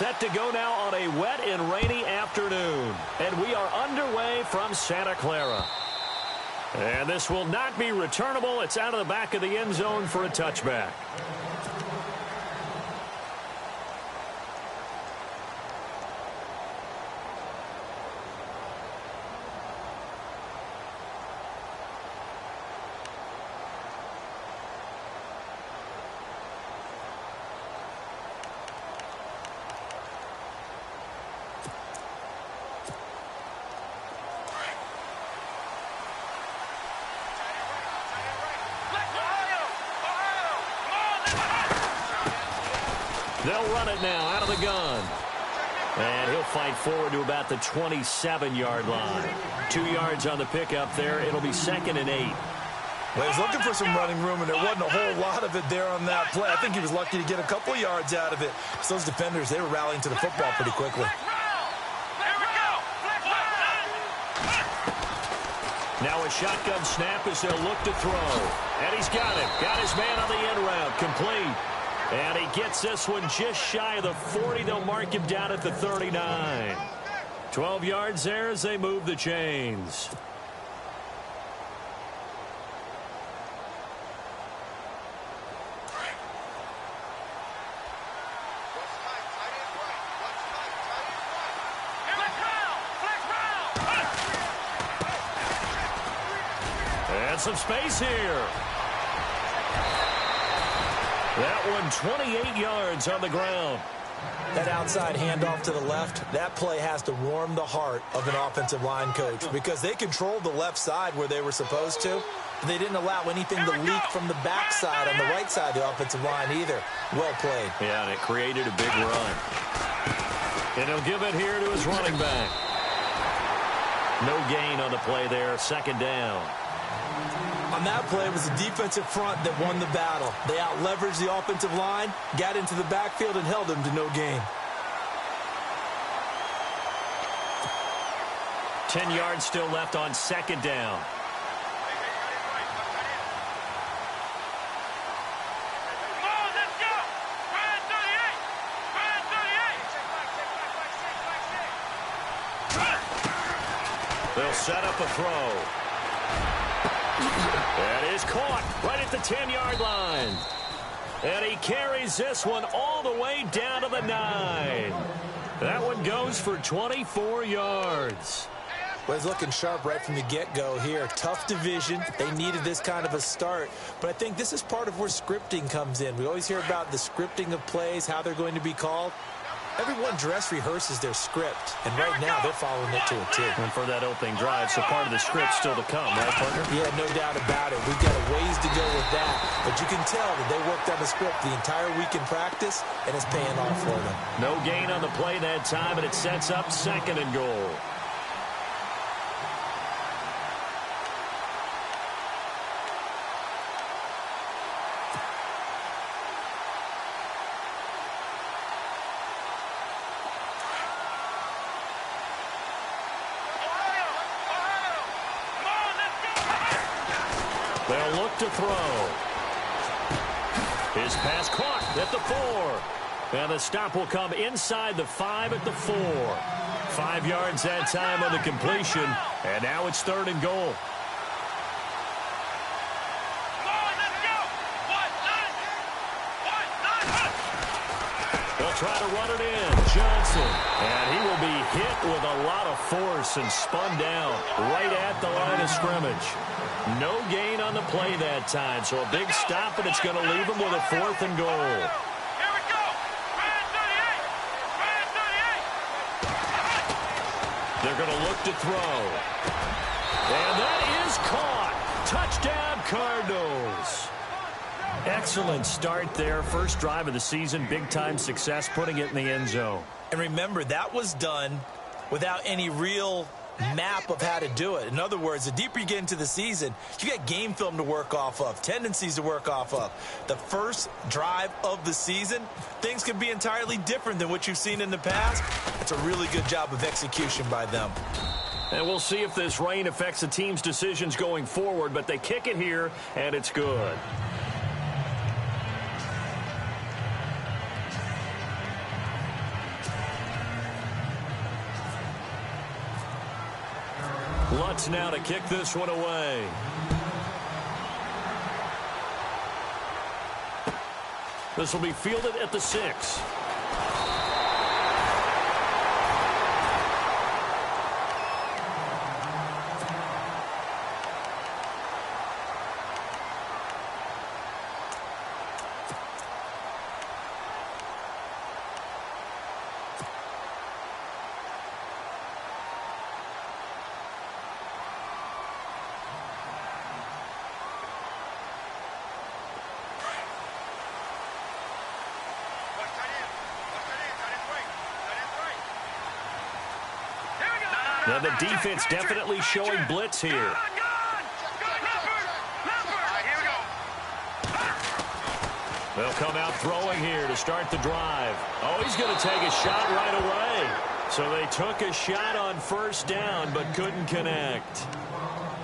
set to go now on a wet and rainy afternoon. And we are underway from Santa Clara. And this will not be returnable. It's out of the back of the end zone for a touchback. They'll run it now out of the gun. And he'll fight forward to about the 27-yard line. 2 yards on the pickup there. It'll be 2nd and 8. Well, he was looking for some running room, and there wasn't a whole lot of it there on that play. I think he was lucky to get a couple yards out of it. So those defenders, they were rallying to the football pretty quickly. Now a shotgun snap as they'll look to throw. And he's got it. Got his man on the end route. Complete. And he gets this one just shy of the 40. They'll mark him down at the 39. 12 yards there as they move the chains. And some space here. That one 28 yards on the ground. That outside handoff to the left, that play has to warm the heart of an offensive line coach because they controlled the left side where they were supposed to. They didn't allow anything to leak from the backside on the right side of the offensive line either. Well played. Yeah, and it created a big run. And he'll give it here to his running back. No gain on the play there, 2nd down. On that play, it was the defensive front that won the battle. They out-leveraged the offensive line, got into the backfield, and held them to no gain. 10 yards still left on 2nd down. They'll set up a throw. That is caught right at the 10-yard line. And he carries this one all the way down to the 9. That one goes for 24 yards. Well, he's looking sharp right from the get-go here. Tough division. They needed this kind of a start. But I think this is part of where scripting comes in. We always hear about the scripting of plays, how they're going to be called. Everyone dress rehearses their script, and right now they're following it to a T. And for that opening drive, so part of the script still to come, right, partner? Yeah, no doubt about it. We've got a ways to go with that, but you can tell that they worked on the script the entire week in practice, and it's paying off for them. No gain on the play that time, and it sets up 2nd and goal. They'll look to throw. His pass caught at the 4. And the stop will come inside the 5 at the 4. 5 yards that time on the completion. And now it's 3rd and goal. They'll try to run it in. Johnson. And he will be hit with a lot of force and spun down right at the line of scrimmage. No gain on the play that time, so a big stop, and it's going to leave him with a 4th and goal. Here we go. Brand 38. They're going to look to throw. And that is caught. Touchdown, Cardinals. Excellent start there. First drive of the season, big-time success, putting it in the end zone. And remember, that was done without any real map of how to do it. In other words, the deeper you get into the season, you got game film to work off of, tendencies to work off of. The first drive of the season, things can be entirely different than what you've seen in the past. It's a really good job of execution by them. And we'll see if this rain affects the team's decisions going forward, but they kick it here, and it's good. sets now to kick this one away. This will be fielded at the 6. And the defense definitely showing blitz here. They'll come out throwing here to start the drive. Oh, he's going to take a shot right away. So they took a shot on first down but couldn't connect.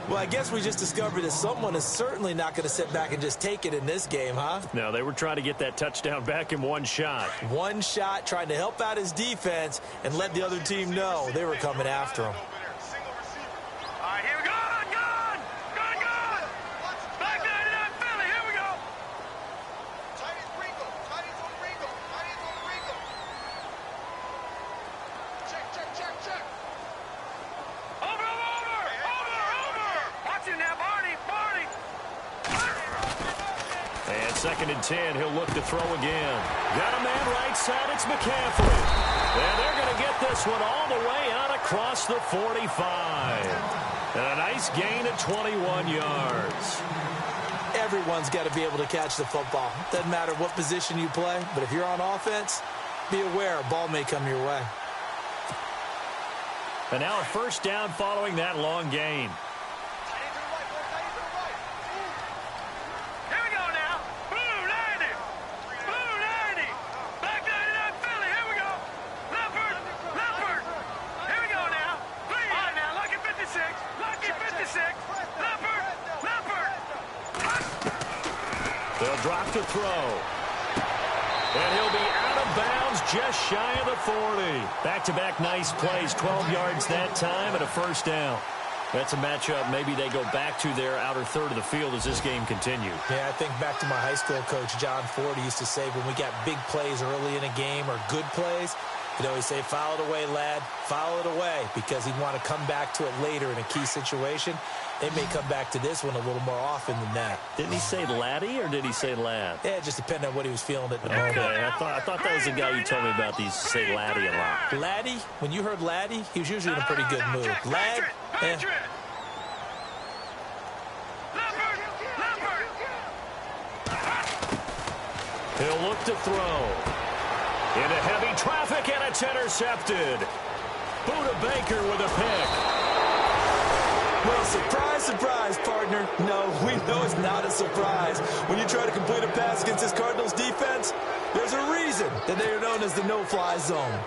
Well, I guess we just discovered that someone is certainly not going to sit back and just take it in this game, huh? No, they were trying to get that touchdown back in one shot. One shot, trying to help out his defense and let the other team know they were coming after him. All right, here we go. Gone. Back 99 Philly. Here we go. Tight is Ringo. Tight is on Ringo. Check. Over. Watch it now, Barney. And 2nd and 10, he'll look to throw again. Got a man right side, it's McCaffrey. And they're going to get this one all the way out across the 45. And a nice gain of 21 yards. Everyone's got to be able to catch the football. Doesn't matter what position you play, but if you're on offense, be aware a ball may come your way. And now a first down following that long gain. Here we go now. Blue 90. Back 99 Philly. Here we go. Leopard. Here we go now. Please. All right, now, Lucky 56. Leopard. They'll drop to throw. And he'll be out of bounds just shy of the 40. Back-to-back nice plays, 12 yards that time and a first down. That's a matchup maybe they go back to their outer third of the field as this game continues. Yeah, I think back to my high school coach, John Ford, he used to say when we got big plays early in a game or good plays, he'd always say, foul it away, lad, foul it away, because he'd want to come back to it later in a key situation. They may come back to this one a little more often than that. Didn't he say laddie or did he say lad? Yeah, it just depended on what he was feeling at the moment. Okay, I thought that was the guy you told me about. He used to say laddie a lot. Laddie, when you heard laddie, he was usually in a pretty good mood. Lad, He'll look to throw. Into heavy traffic, and it's intercepted. Buda Baker with a pick. Well, surprise, partner. No, we know it's not a surprise. When you try to complete a pass against this Cardinals defense, there's a reason that they are known as the no-fly zone.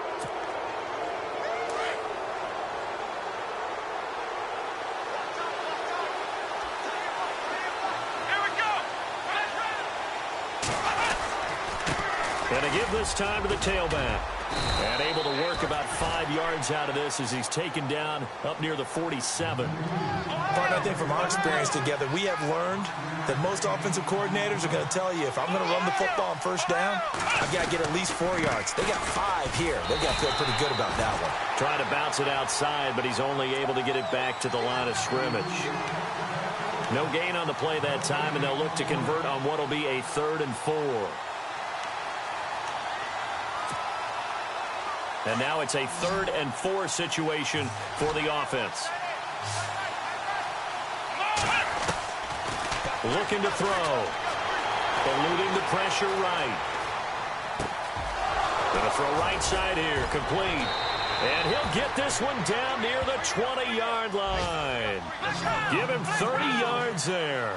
And to give this time to the tailback. And able to work about 5 yards out of this as he's taken down up near the 47. Partner, I think from our experience together, we have learned that most offensive coordinators are going to tell you, if I'm going to run the football on first down, I've got to get at least 4 yards. They got 5 here. They got to feel pretty good about that one. Trying to bounce it outside, but he's only able to get it back to the line of scrimmage. No gain on the play that time, and they'll look to convert on what will be a 3rd and 4. And now it's a 3rd and 4 situation for the offense. Looking to throw. Eluding the pressure right. Going to throw right side here. Complete. And he'll get this one down near the 20-yard line. Give him 30 yards there.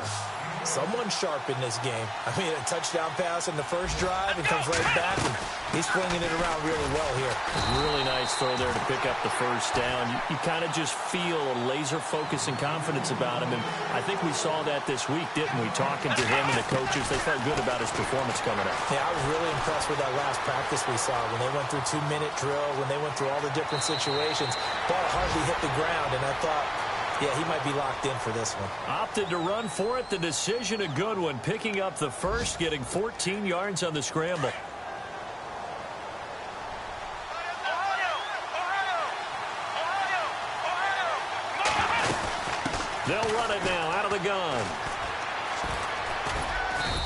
Someone sharp in this game. I mean, a touchdown pass in the first drive and comes right back, and he's flinging it around really well here. Really nice throw there to pick up the first down. You kind of just feel a laser focus and confidence about him, and I think we saw that this week, didn't we? Talking to him and the coaches, they felt good about his performance coming up. Yeah, I was really impressed with that last practice we saw when they went through 2-minute drill, when they went through all the different situations. Ball hardly hit the ground, and I thought, Yeah, he might be locked in for this one. Opted to run for it. The decision a good one. Picking up the first, getting 14 yards on the scramble. They'll run it now out of the gun.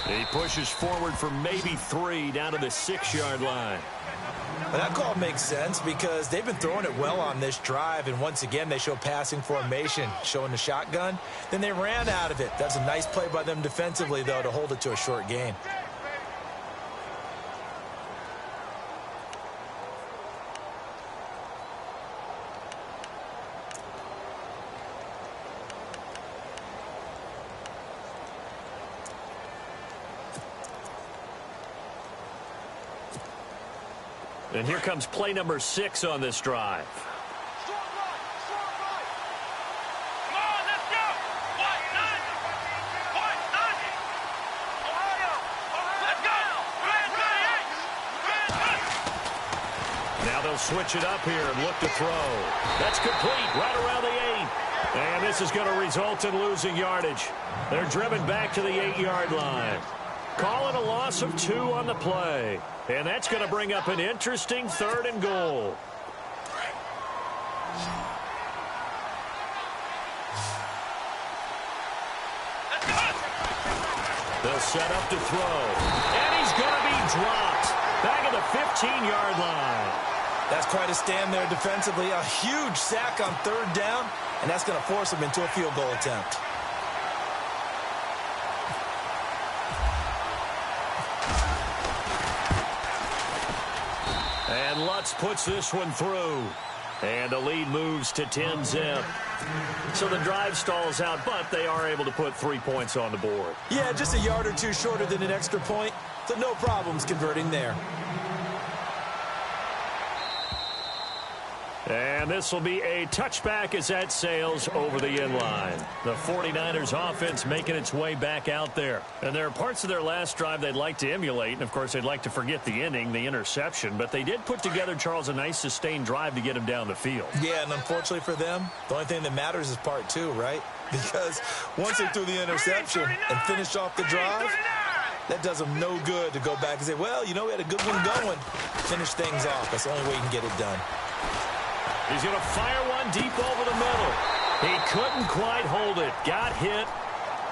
He pushes forward for maybe 3 down to the 6-yard line. Well, that call makes sense because they've been throwing it well on this drive, and once again they show passing formation, showing the shotgun. Then they ran out of it. That's a nice play by them defensively, though, to hold it to a short gain. And here comes play number 6 on this drive. Strong right. Come on, let's go. White, Ohio. Let's go. Now they'll switch it up here and look to throw. That's complete right around the 8. And this is going to result in losing yardage. They're driven back to the 8-yard line. Call it a loss of 2 on the play. And that's going to bring up an interesting 3rd and goal. They'll set up to throw. And he's going to be dropped. Back at the 15-yard line. That's quite a stand there defensively. A huge sack on 3rd down, and that's going to force them into a field goal attempt. And Lutz puts this one through. And the lead moves to 10-zip. So the drive stalls out, but they are able to put 3 points on the board. Yeah, just a yard or 2 shorter than an extra point, so no problems converting there. And this will be a touchback as that sails over the end line. The 49ers offense making its way back out there. And there are parts of their last drive they'd like to emulate. And, of course, they'd like to forget the inning, the interception. But they did put together, Charles, a nice sustained drive to get him down the field. Yeah, and unfortunately for them, the only thing that matters is part 2, right? Because once they threw the interception and finished off the drive, that does them no good to go back and say, well, you know, we had a good one going. Finish things off. That's the only way you can get it done. He's going to fire one deep over the middle. He couldn't quite hold it. Got hit.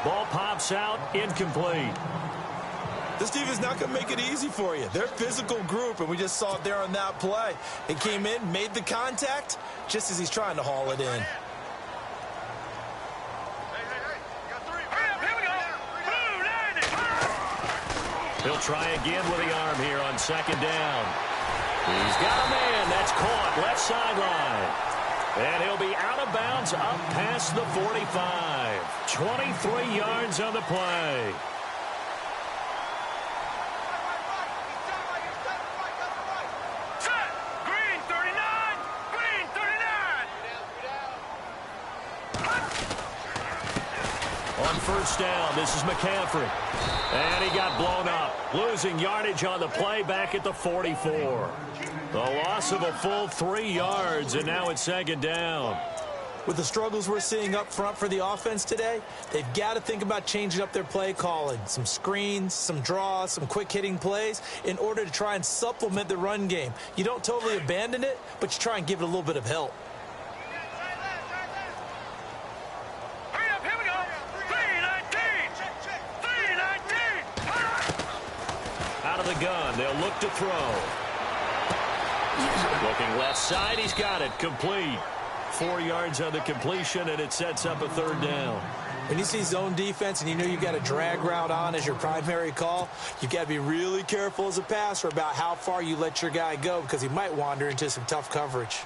Ball pops out. Incomplete. This team is not going to make it easy for you. They're a physical group, and we just saw it there on that play. He came in, made the contact, just as he's trying to haul it in. He'll try again with the arm here on 2nd down. He's got a man. That's caught left sideline. And he'll be out of bounds up past the 45. 23 yards on the play. Set. Green 39. Green 39. On 1st down, this is McCaffrey. And he got blown up. Losing yardage on the play back at the 44. The loss of a full 3 yards, and now it's 2nd down. With the struggles we're seeing up front for the offense today, they've got to think about changing up their play calling. Some screens, some draws, some quick-hitting plays in order to try and supplement the run game. You don't totally abandon it, but you try and give it a little bit of help. Hurry up, here we go. 319. 319. Out of the gun, they'll look to throw. Looking left side, he's got it. Complete. 4 yards on the completion, and it sets up a 3rd down. When you see zone defense and you know you've got a drag route on as your primary call, you've got to be really careful as a passer about how far you let your guy go because he might wander into some tough coverage.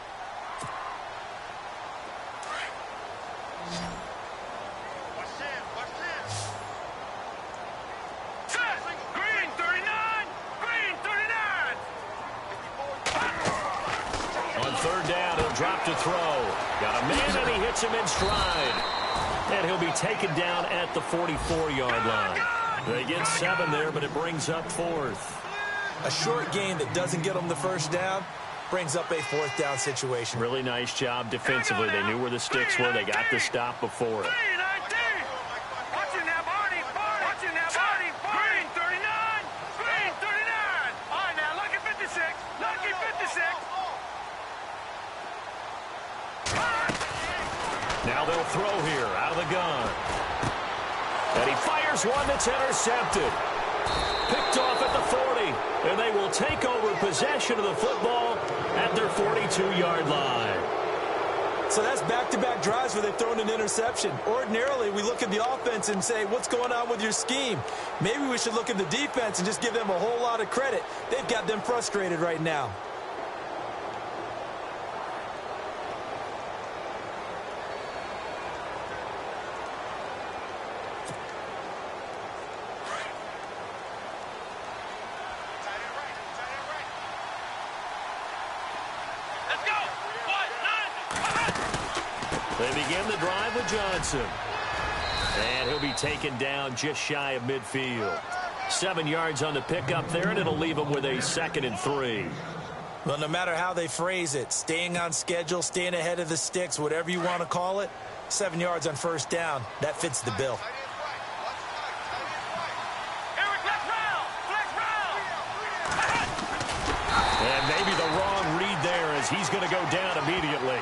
Green 39. Green 39. On 3rd down, he'll drop to throw. Got a man, and he hits him in stride. And he'll be taken down at the 44-yard line. They get 7 there, but it brings up 4th. A short gain that doesn't get them the 1st down, brings up a fourth down situation. Really nice job defensively. They knew where the sticks were. They got the stop before it. Watching that body. Watching that body. Green 39. Green 39. All right, now, lucky 56. Lucky 56. Now they'll throw here out of the gun. And he fires one that's intercepted. Picked off at the 40. And they will take over possession of the football at their 42-yard line. So that's back-to-back drives where they've thrown an interception. Ordinarily, we look at the offense and say, what's going on with your scheme? Maybe we should look at the defense and just give them a whole lot of credit. They've got them frustrated right now. They begin the drive with Johnson. And he'll be taken down just shy of midfield. 7 yards on the pickup there, and it'll leave him with a 2nd and 3. Well, no matter how they phrase it, staying on schedule, staying ahead of the sticks, whatever you want to call it, 7 yards on first down, that fits the bill. And maybe the wrong read there as he's going to go down immediately.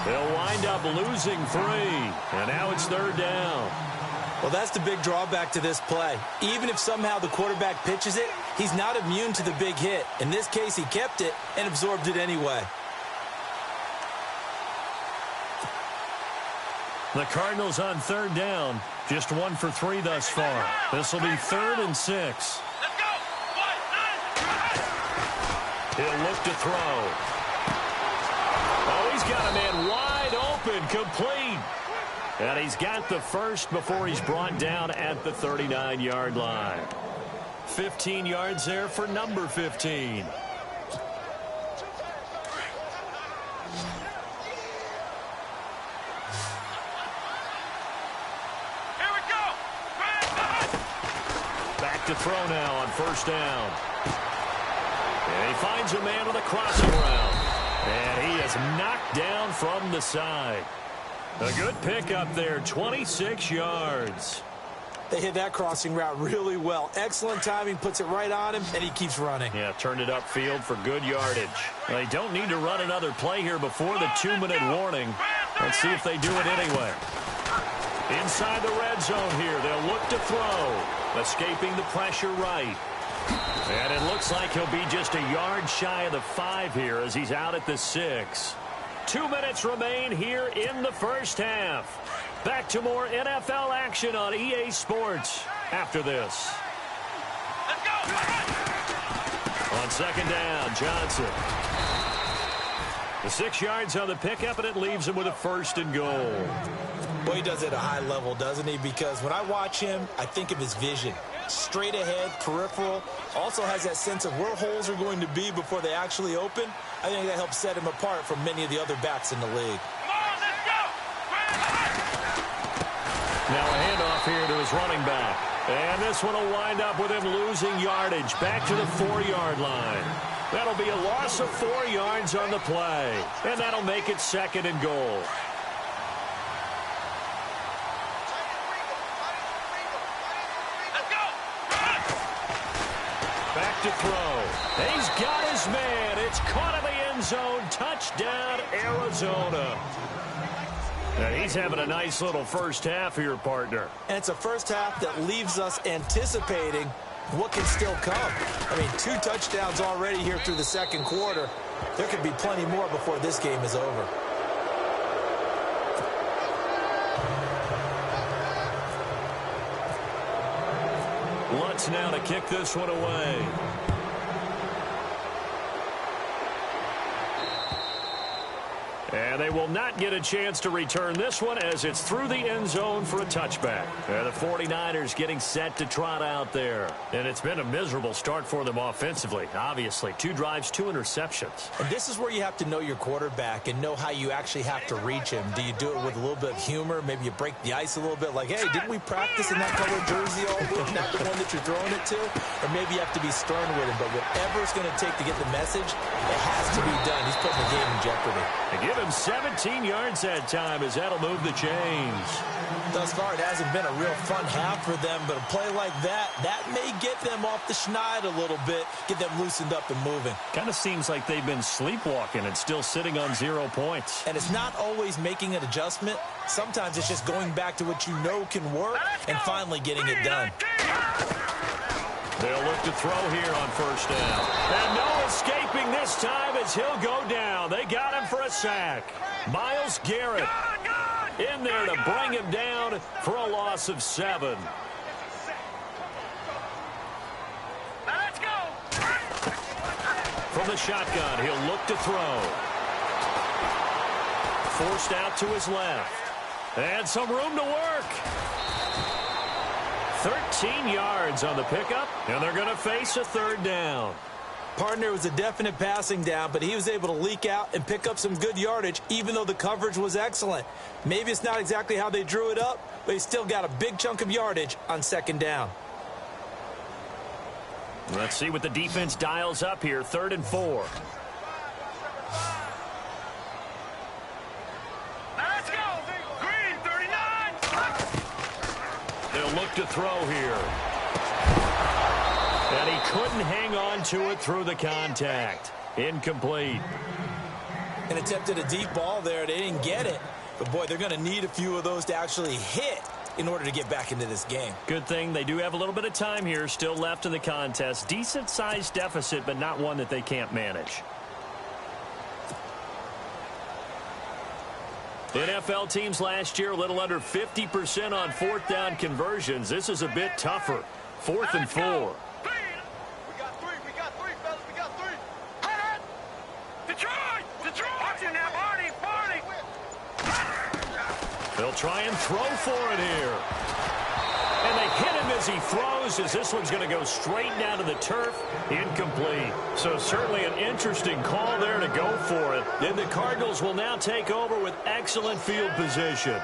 They'll wind up losing 3. And now it's 3rd down. Well, that's the big drawback to this play. Even if somehow the quarterback pitches it, he's not immune to the big hit. In this case, he kept it and absorbed it anyway. The Cardinals on 3rd down. Just 1 for 3 thus far. This will be 3rd and 6. He'll look to throw. Oh, he's got a man wide open, complete. And he's got the first before he's brought down at the 39-yard line. 15 yards there for number 15. Here we go. Back to throw now on 1st down. And he finds a man on the crossing route. And he is knocked down from the side. A good pickup there, 26 yards. They hit that crossing route really well. Excellent timing, puts it right on him, and he keeps running. Yeah, turned it upfield for good yardage. They don't need to run another play here before the 2-minute warning. Let's see if they do it anyway. Inside the red zone here, they'll look to throw. Escaping the pressure right. And it looks like he'll be just a yard shy of the 5 here as he's out at the 6. 2 minutes remain here in the first half. Back to more NFL action on EA Sports after this. Let's go. On 2nd down, Johnson. The 6 yards on the pickup, and it leaves him with a 1st and goal. Boy, he does it at a high level, doesn't he? Because when I watch him, I think of his vision. Straight ahead, peripheral. Also has that sense of where holes are going to be before they actually open. I think that helps set him apart from many of the other backs in the league. Come on, let's go. Now a handoff here to his running back. And this one will wind up with him losing yardage back to the 4-yard line. That'll be a loss of 4 yards on the play. And that'll make it 2nd and goal. Back to throw. He's got his man. It's caught in the end zone. Touchdown, Arizona. And he's having a nice little first half here, partner. And it's a first half that leaves us anticipating what can still come. I mean, 2 touchdowns already here through the 2nd quarter. There could be plenty more before this game is over. Lutz now to kick this one away. And they will not get a chance to return this one as it's through the end zone for a touchback. And the 49ers getting set to trot out there. And it's been a miserable start for them offensively, obviously. 2 drives, 2 interceptions. And this is where you have to know your quarterback and know how you actually have to reach him. Do you do it with a little bit of humor? Maybe you break the ice a little bit like, hey, didn't we practice in that color jersey all week? Not the one that you're throwing it to? Or maybe you have to be stern with him. But whatever it's going to take to get the message, it has to be done. He's putting the game in jeopardy. They give him 17 yards that time as that'll move the chains. Thus far, it hasn't been a real fun half for them, but a play like that may get them off the schneid a little bit, get them loosened up and moving. Kind of seems like they've been sleepwalking and still sitting on 0 points. And it's not always making an adjustment. Sometimes it's just going back to what you know can work and finally getting it done. They'll look to throw here on first down. And no escaping this time as he'll go down. They got him for a sack. Myles Garrett in there to bring him down for a loss of 7. Let's go. From the shotgun, he'll look to throw. Forced out to his left. And some room to work. 13 yards on the pickup, and they're going to face a 3rd down. Partner was a definite passing down, but he was able to leak out and pick up some good yardage, even though the coverage was excellent. Maybe it's not exactly how they drew it up, but he still got a big chunk of yardage on 2nd down. Let's see what the defense dials up here. 3rd and 4. Let's go. Green 39. They'll look to throw here. And he couldn't hang on to it through the contact. Incomplete. And attempted a deep ball there. They didn't get it. But, boy, they're going to need a few of those to actually hit in order to get back into this game. Good thing they do have a little bit of time here still left in the contest. Decent-sized deficit, but not one that they can't manage. NFL teams last year a little under 50% on 4th down conversions. This is a bit tougher. 4th and 4. We got three, fellas. We got 3. Detroit. Watch it now, Barney. They'll try and throw for it here. And they hit him as he throws, as this one's going to go straight down to the turf. Incomplete. So certainly an interesting call there to go for it. Then the Cardinals will now take over with excellent field position.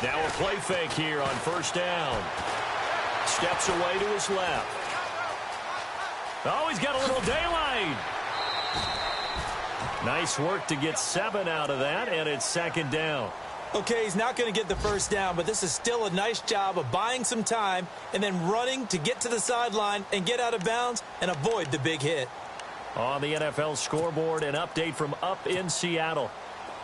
Now a play fake here on first down. Steps away to his left. Oh, he's got a little daylight. Nice work to get 7 out of that, and it's 2nd down. Okay, he's not going to get the first down, but this is still a nice job of buying some time and then running to get to the sideline and get out of bounds and avoid the big hit. On the NFL scoreboard, an update from up in Seattle.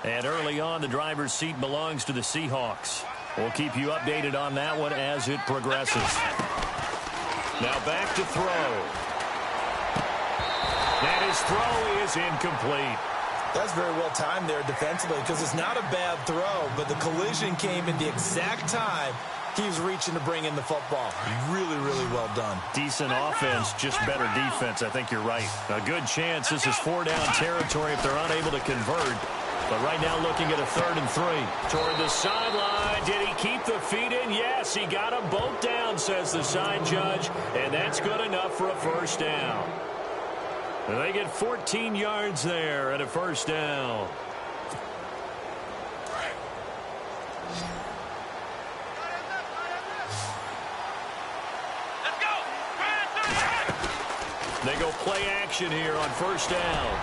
And early on, the driver's seat belongs to the Seahawks. We'll keep you updated on that one as it progresses. Now back to throw. And his throw is incomplete. That's very well timed there defensively because it's not a bad throw, but the collision came in the exact time he was reaching to bring in the football. Really, really well done. Decent offense, just better defense. I think you're right. A good chance this is 4-down territory if they're unable to convert. But right now looking at a 3rd and 3. Toward the sideline. Did he keep the feet in? Yes, he got them both down, says the side judge. And that's good enough for a first down. And they get 14 yards there at a first down. Let's go. They go play action here on first down.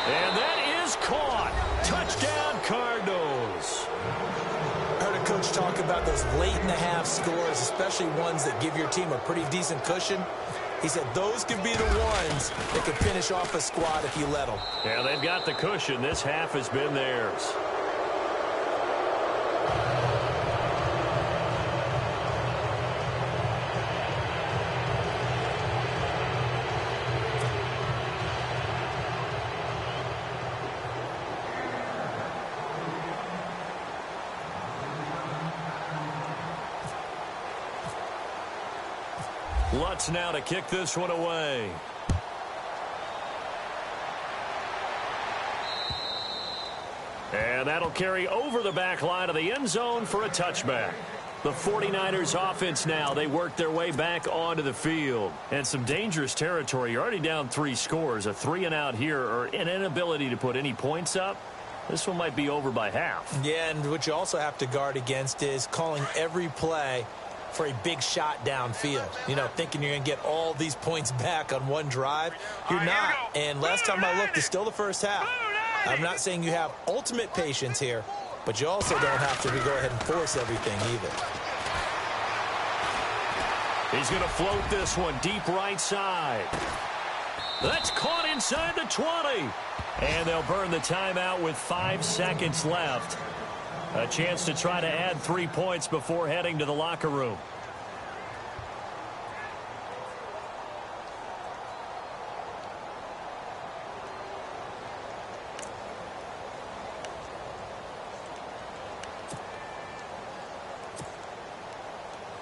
And that is caught. Touchdown, Cardinals. I heard a coach talk about those late-in-the-half scores, especially ones that give your team a pretty decent cushion. He said those could be the ones that could finish off a squad if you let them. Yeah, they've got the cushion. This half has been theirs. Lutz now to kick this one away. And that'll carry over the back line of the end zone for a touchback. The 49ers offense now, they work their way back onto the field. And some dangerous territory. You're already down 3 scores. A 3-and-out here or an inability to put any points up. This one might be over by half. Yeah, and what you also have to guard against is calling every play for a big shot downfield. You know, thinking you're going to get all these points back on one drive. You're not. And last time I looked, it's still the first half. I'm not saying you have ultimate patience here, but you also don't have to go ahead and force everything either. He's going to float this one deep right side. That's caught inside the 20. And they'll burn the timeout with 5 seconds left. A chance to try to add 3 points before heading to the locker room.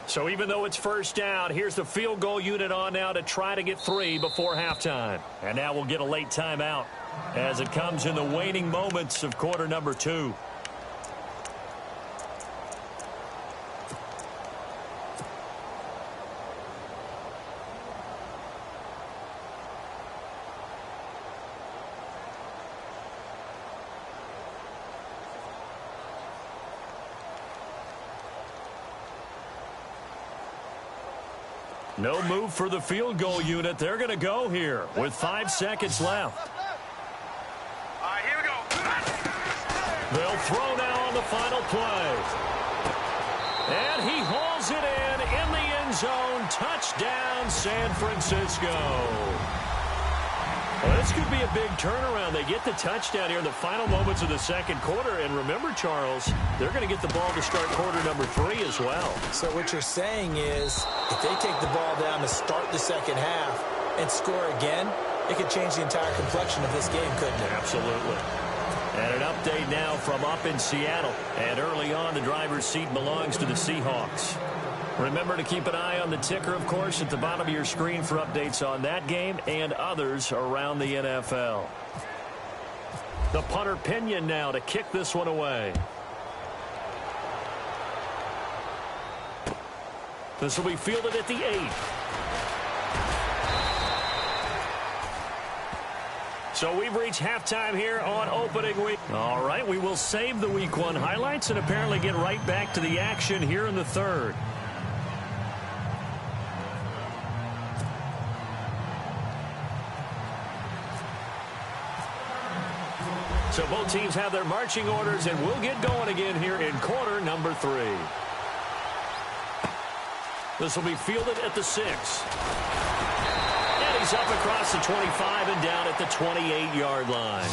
So even though it's first down, here's the field goal unit on now to try to get 3 before halftime. And now we'll get a late timeout as it comes in the waning moments of quarter number 2. No move for the field goal unit. They're going to go here with 5 seconds left. All right, here we go. They'll throw now on the final play. And he hauls it in the end zone. Touchdown, San Francisco. Well, this could be a big turnaround. They get the touchdown here in the final moments of the second quarter. And remember, Charles, they're going to get the ball to start quarter number 3 as well. So what you're saying is if they take the ball down to start the second half and score again, it could change the entire complexion of this game, couldn't it? Absolutely. And an update now from up in Seattle. And early on, the driver's seat belongs to the Seahawks. Remember to keep an eye on the ticker, of course, at the bottom of your screen for updates on that game and others around the NFL. The punter Pinion now to kick this one away. This will be fielded at the 8. So we've reached halftime here on opening week. All right, we will save the week 1 highlights and apparently get right back to the action here in the third. So both teams have their marching orders, and we'll get going again here in quarter number 3. This will be fielded at the 6. And he's up across the 25 and down at the 28-yard line.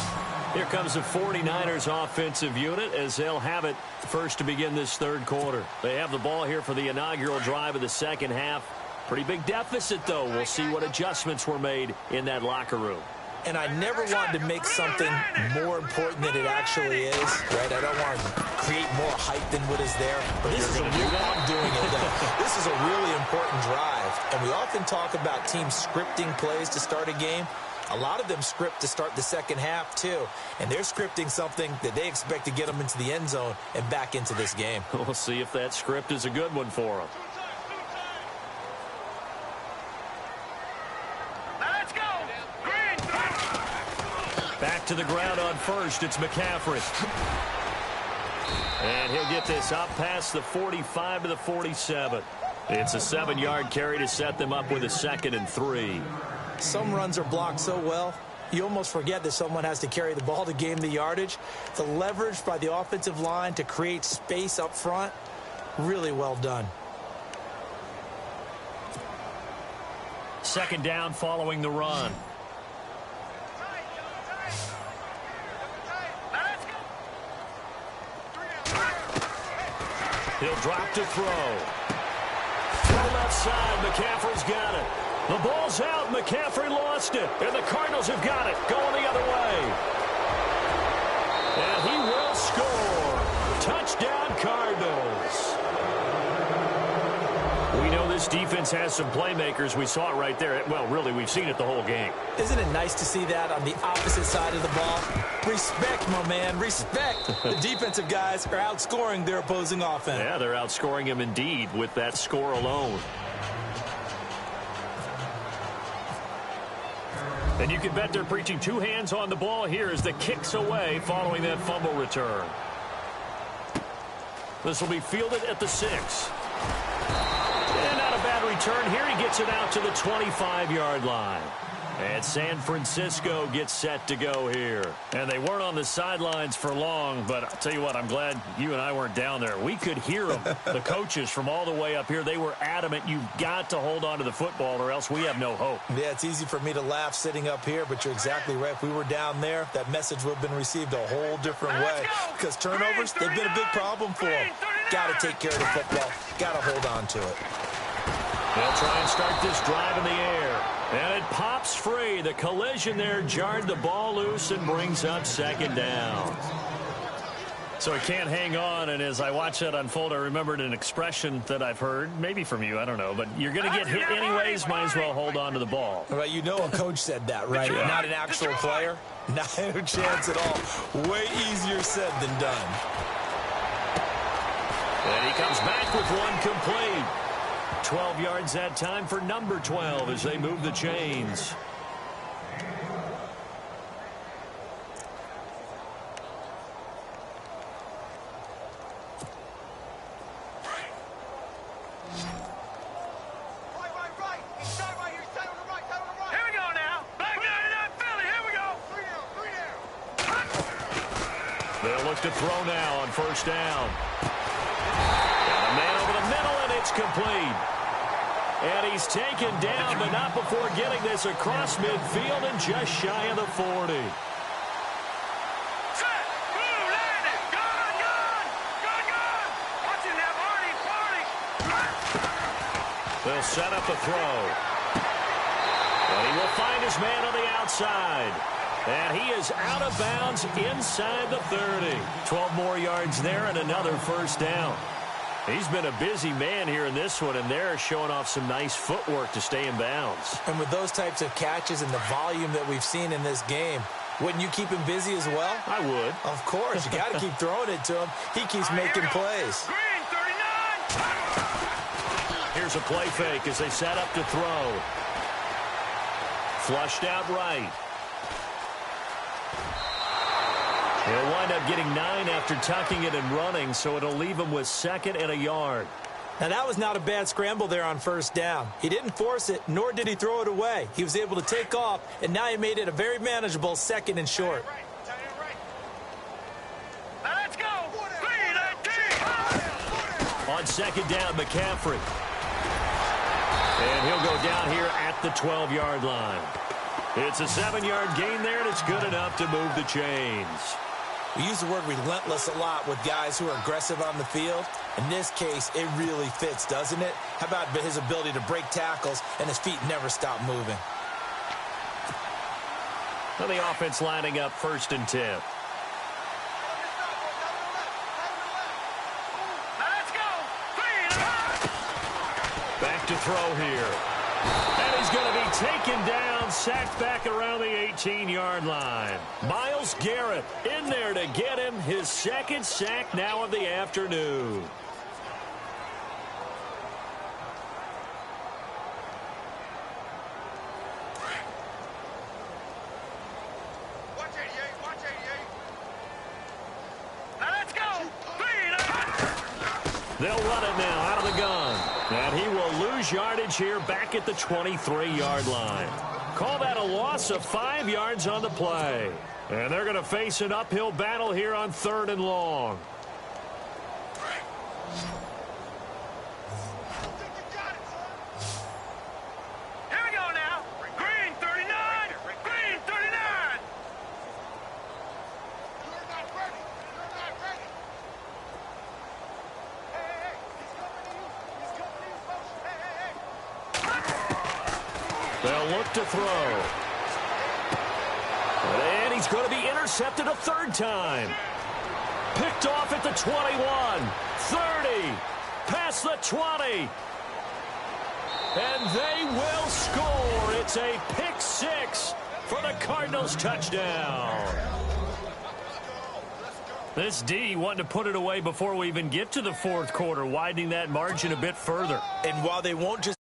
Here comes the 49ers offensive unit as they'll have it first to begin this third quarter. They have the ball here for the inaugural drive of the second half. Pretty big deficit, though. We'll see what adjustments were made in that locker room. And I never wanted to make something more important than it actually is, right? I don't want to create more hype than what is there. But this is a real, I'm doing it. This is a really important drive. And we often talk about teams scripting plays to start a game. A lot of them script to start the second half, too. And they're scripting something that they expect to get them into the end zone and back into this game. We'll see if that script is a good one for them. Back to the ground on first. It's McCaffrey. And he'll get this up past the 45 to the 47. It's a 7-yard carry to set them up with a 2nd and 3. Some runs are blocked so well, you almost forget that someone has to carry the ball to gain the yardage. The leverage by the offensive line to create space up front, really well done. 2nd down following the run. He'll drop to throw. Throw left side. McCaffrey's got it. The ball's out. McCaffrey lost it. And the Cardinals have got it. Going the other way. And he will score. Touchdown, Cardinals. We know this defense has some playmakers. We saw it right there. Well, really, we've seen it the whole game. Isn't it nice to see that on the opposite side of the ball? Respect, my man, respect. The defensive guys are outscoring their opposing offense. Yeah, they're outscoring him indeed with that score alone. And you can bet they're preaching two hands on the ball here as the kick's away following that fumble return. This will be fielded at the 6. And not a bad return here. He gets it out to the 25-yard line. And San Francisco gets set to go here. And they weren't on the sidelines for long, but I'll tell you what, I'm glad you and I weren't down there. We could hear them, the coaches from all the way up here. They were adamant, you've got to hold on to the football or else we have no hope. Yeah, it's easy for me to laugh sitting up here, but you're exactly right. If we were down there, that message would have been received a whole different way. Because turnovers, they've been a big problem for them. Got to take care of the football. Got to hold on to it. They'll try and start this drive in the air. And it pops free. The collision there jarred the ball loose and brings up second down. So he can't hang on, and as I watch that unfold, I remembered an expression that I've heard, maybe from you, I don't know, but you're going to get hit anyways, might as well hold on to the ball. Right, you know a coach said that, right? Yeah. Not an actual player. No chance at all. Way easier said than done. And he comes back with one complete. 12 yards that time for number 12 as they move the chains. Right. He's shot right here. He's tight on the right. Here we go now. Back 99 Philly. Here we go. Three down. They'll look to throw now on first down. Got a man over the middle, and it's complete. And he's taken down, but not before getting this across midfield and just shy of the 40. Set. Boom. Landed. Gone. Watching that party. They'll set up the throw. And he will find his man on the outside. And he is out of bounds inside the 30. 12 more yards there and another first down. He's been a busy man here in this one, and they're showing off some nice footwork to stay in bounds. And with those types of catches and the volume that we've seen in this game, wouldn't you keep him busy as well? I would. Of course. You got to keep throwing it to him. He keeps making plays. Green 39. Here's a play fake as they set up to throw. Flushed out right. He'll wind up getting 9 after tucking it and running, so it'll leave him with 2nd and a yard. Now, that was not a bad scramble there on first down. He didn't force it, nor did he throw it away. He was able to take off, and now he made it a very manageable 2nd and short. Now let's go. 3-19. On second down, McCaffrey. And he'll go down here at the 12-yard line. It's a 7-yard gain there, and it's good enough to move the chains. We use the word relentless a lot with guys who are aggressive on the field. In this case, it really fits, doesn't it? How about his ability to break tackles and his feet never stop moving? Well, the offense lining up 1st and 10. Now let's go. 3-19. Back to throw here. And he's going to be taken down, sacked back around the 18-yard line. Myles Garrett in there to get him his 2nd sack now of the afternoon. Watch 88. Now let's go. 3-19. They'll run it now out of the gun. And he will lose yardage here back at the 23-yard line. Call that a loss of 5 yards on the play. And they're going to face an uphill battle here on 3rd and long. Here we go now. Green 39. Green 39. You're not ready. Hey. He's coming to you. Folks. Hey. They'll look to throw. And he's going to be intercepted a 3rd time. Picked off at the 21, 30, past the 20. And they will score. It's a pick six for the Cardinals touchdown. This D wanting to put it away before we even get to the fourth quarter, widening that margin a bit further. And while they won't just